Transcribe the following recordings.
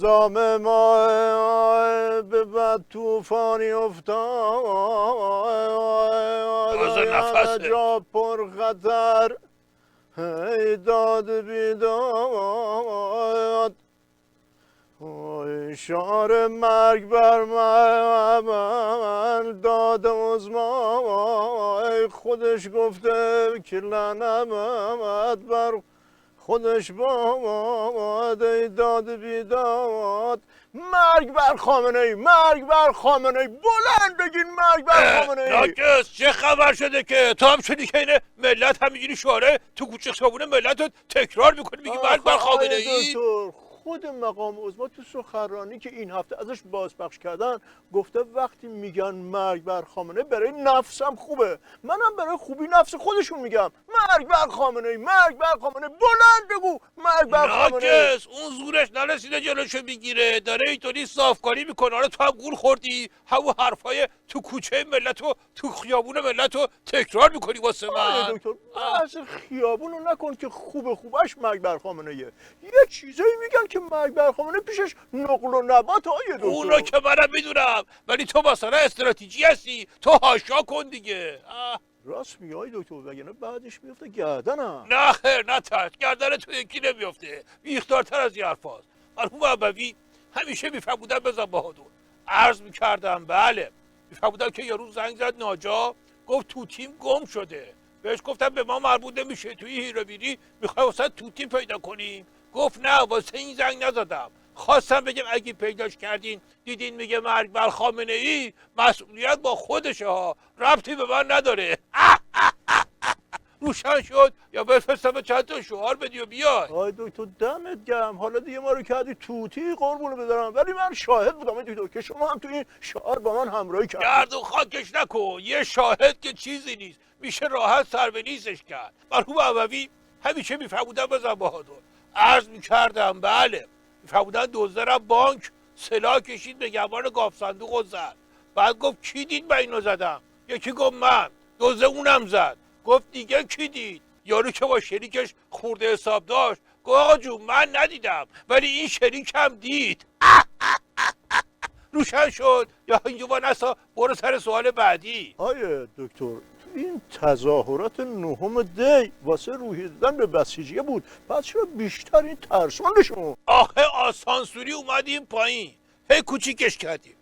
نظام ما به بد توفانی افتاد تازه نفسه جا پر خطر ای داد بیداد شعار مرگ بر من داد عظما خودش گفته که لعنت بر خودش باد ای داد بیداد مرگ بر خامنه ای مرگ بر خامنه ای بلند بگین مرگ بر خامنه ای. ناکس چه خبر شده که تو هم شدی که اینه ملت همینجوری شعاره تو کوچه خیابون ملت رو تکرار میکنی میگی مرگ بر خامنه ای؟ خود مقام عظما تو سخنرانی که این هفته ازش بازپخش کردن گفته وقتی میگن مرگ بر خامنه برای نفسم خوبه، منم برای خوبی نفس خودشون میگم مرگ بر خامنه، مرگ بر خامنه. بلند بگو مرگ بر خامنه. ناکس اون زورش نرسیده جلوشو بگیره، داره اینطوری صافکاری میکنه. حالا تو هم گول خوردی همون حرفای تو کوچه ملت و تو خیابون ملت رو تکرار میکنی واسه من. دکتر بحث خیابونو نکن که خوبش مرگ بر خامنه یه چیزایی میگن که مرگ بر خامنه پیشش نقل و نبات. دکتر اون رو که منم میدونم، ولی تو مثلا استراتژی هستی، تو هاشا کن دیگه. راست میگی دکتر، وگرنه بعدش میفته گردنم. نه خیر نترس، گردن تو یکی نمیفته، بیختارتر از این حرفاست. مرحوم ابوی همیشه میفرمودن بزن بهادر. عرض میکردم بله، میفرمودن که یه روز زنگ زد ناجا گفت توتیم گم شده. بهش گفتم به ما مربوط نمیشه، توی هیروبیری میخوای واسه توتی پیدا کنیم؟ گفت نه واسه این زنگ نزدم، خواستم بگم اگه پیداش کردین دیدین میگه مرگ بر خامنه ای، مسئولیت با خودشه ها، ربطی به من نداره. روشن شد یا بفرستم چند تا شعار بدی و بیای؟ آی دکتر دمت گرم، حالا دیگه ما رو کردی توتی قربونو بدارم، ولی من شاهد بودم دکتر که شما هم تو این شعار با من همراهی کردید. گرد و خاکش نکن، یه شاهد که چیزی نیست، میشه راحت سر به نیستش کرد. مرحوم ابوی همیشه میفرمودن بزن بهادر. عرض میکردم بله، میفرمودن دزدرم بانک سلاح کشید به گمان گاف صندوق و زد. بعد گفت کی دید من اینو زدم؟ یکی گفت من. دزد اونم زد. گفت دیگه کی دید؟ یارو که با شریکش خورده حساب داشت گفت آقا جون من ندیدم ولی این شریکم دید. روشن شد یا اینجا نسا؟ برو سر سوال بعدی. آیه دکتر، تو این تظاهرات نهم دی واسه روحیه دادن به بسیجیه بود، بعد چرا بیشتر این ترساندشون؟ آخه آسانسوری اومدیم پایین، هی کوچیکش کردیم.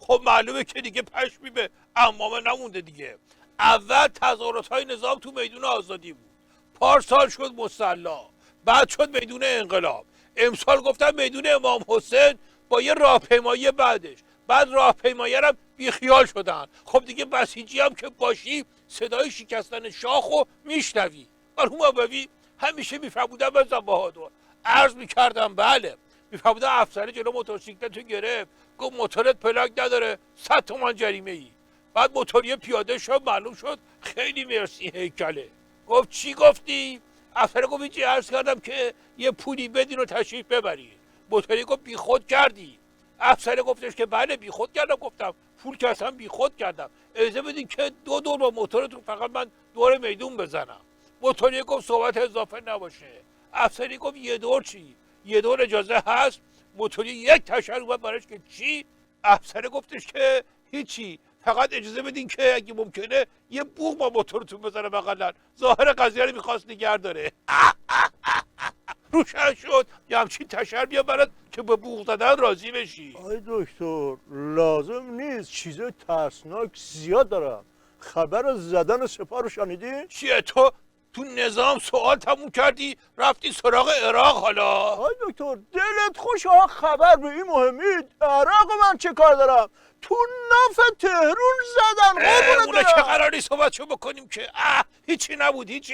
خب معلومه که دیگه پشمی به امامه نمونده دیگه. اول تظاهرات های نظام تو میدون آزادی بود، پارسال شد مصلا، بعد شد میدون انقلاب، امسال گفتن میدون امام حسین با یه راهپیمایی بعد راهپیمایی هم بیخیال شدن. خب دیگه بسیجی هم که باشی صدای شکستن شاخو میشنوی. مرحوم ابوی همیشه میفرمودن بزن بهادر. عرض میکردم بله، میفرمودن افسر جلو موتورسیکلت رو گرفت گفت موتورت پلاک نداره 100 تومن جریمه ای. بعد موتوری پیاده شد، معلوم شد خیلی مرسی هیکله. گفت چی گفتی؟ افسر گفت اینجا عرض کردم که یه پولی بدین و تشریف ببرید. موتوری گفت بی خود کردی؟ افسر گفتش که بله بی خود کردم. گفتم پول که اصلا بی خود کردم، اجازه بدین که 2 دور با موتورتون فقط من دور میدون بزنم. موتوری گفت صحبت اضافه نباشه. افسری گفت یه دور چی؟ یه دور اجازه هست؟ موتوری یک تشر اومد براش که چی؟ افسر گفتش که هیچی، فقط اجازه بدین که اگه ممکنه یه بوق با موتورتون بزنه بغلن. ظاهر قضیه رو میخواست نگه داره. روشن شد یه همچین تشر بیا برات که به بوق زدن راضی بشی. آی دکتر لازم نیست، چیزای ترسناک زیاد دارم. خبر زدن سپاه رو شنیدی؟ چیه تو نظام سوال تموم کردی رفتی سراغ عراق؟ حالا آی دکتر دلت خوش ها، خبر به این مهمی؟ عراق من چه کار دارم؟ تو ناف تهرون زدن قربونت اونه برم. که قراری صحبتشو بکنیم که هیچی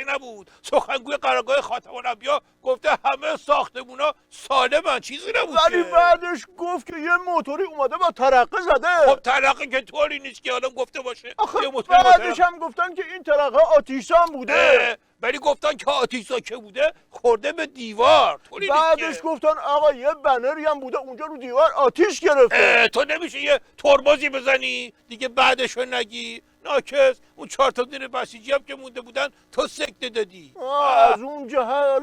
نبود. سخنگوی قرارگاه خاتم الانبیا گفته همه ساختمونا سالمن، چیزی نبود. ولی بعدش گفت که یه موتوری اومده با ترقه زده. خب ترقه که طوری نیست که الان گفته باشه. آخه بعدش هم گفتن که این ترقه آتیشزن بوده. ولی گفتن که آتیشزا که بوده خورده به دیوار. بعدش گفتن آقا یه بنری هم بوده اونجا رو دیوار آتیش گرفته. تو نمیشه یه ترمزی بزنی دیگه بعدشو نگی؟ ناکس اون 4 تا دیر بسیجی هم که مونده بودن تو سکته دادی. از اون جهت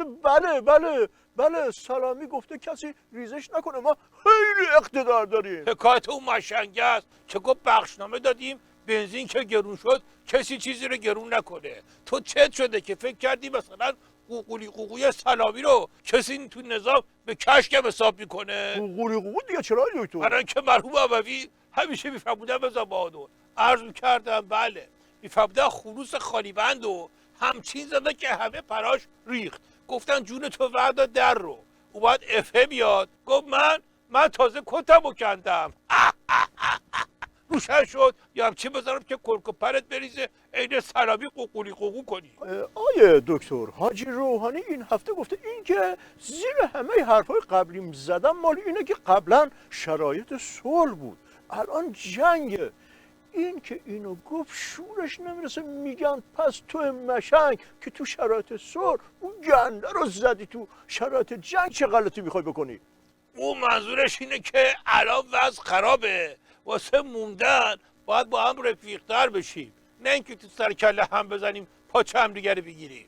بله بله سلامی گفته کسی ریزش نکنه، ما خیلی اقتدار داریم. حکایت اون مشنگه است که گفت بخشنامه دادیم بنزین که گرون شد کسی چیزی رو گرون نکنه. تو چت شده که فکر کردی مثلا قوقولی سلامی رو کسی تو نظام به کشکم حساب میکنه؟ قوقولی دیگه چرا دکتر؟ برای اینکه مرحوم اموی همیشه میفرمودن به زبانو عرض میکردم بله میفرمودن خروس خالی بند و همچین زده که همه پراش ریخت. گفتن جون تو وردا در رو. او باید افه بیاد گفت من تازه کتمو کندم. روشن شد یا همچین بذارم که کرک و پرت بریزه عین سلامی قوقو کنی. آیه دکتر حاجی روحانی این هفته گفته این که زیر همه حرفای قبلیم زدم مال اینه که قبلا شرایط صلح بود الان جنگه. این که اینو گفت شورش نمیرسه، میگن پس تو مشنگ که تو شرایط صلح اون گنده رو زدی تو شرایط جنگ چه غلطی میخوای بکنی؟ او منظورش اینه که الان وضع خرابه، واسه موندن باید با هم رفیق‌تر بشیم، نه اینکه تو سر کله هم بزنیم پاچه هم دیگه رو بگیریم.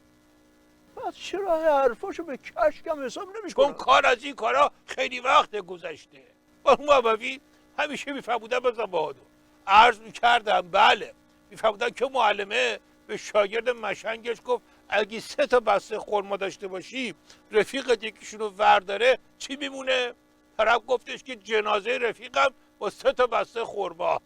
پس چرا حرفاشو به کشکم حساب چون نمی‌کنی؟ کار از این کارا خیلی وقت گذشته. مرحوم اموی همیشه میفرمودن بزن بهادر. عرض میکردم بله میفرمودن که معلمه به شاگرد مشنگش گفت اگه 3 تا بسته خرما داشته باشی رفیقت یکیشون رو ورداره چی میمونه؟ طرف گفتش که جنازه رفیقم با 3 تا بسته خرما.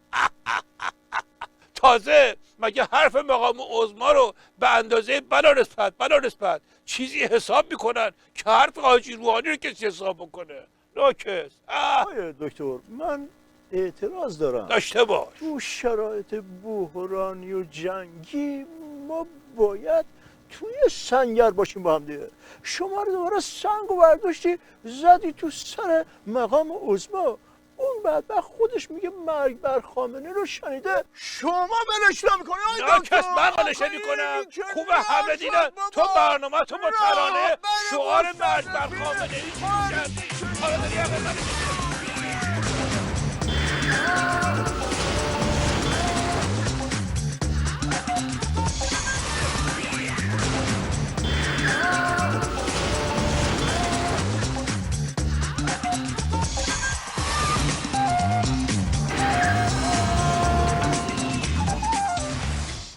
تازه مگه حرف مقام عظما رو به اندازه بلا نسبت چیزی حساب میکنن که حرف حاجی روحانی رو کسی حساب بکنه؟ ناکس. آیه دکتر من اعتراض دارم. داشته باش. تو شرایط بحرانی و جنگی ما باید توی سنگر باشیم با هم دیگه. شما رو دوباره سنگ و برداشتی زدی تو سر مقام عظما. اون بدبخت خودش میگه مرگ بر خامنه رو شنیده، شما بلش نمیکنی. ناکس من بلش نمیکنم. خوبه همه دیدن تو برنامه تو با ترانه شعار مرگ بر خامنه ای چیزی کردی. حالا داری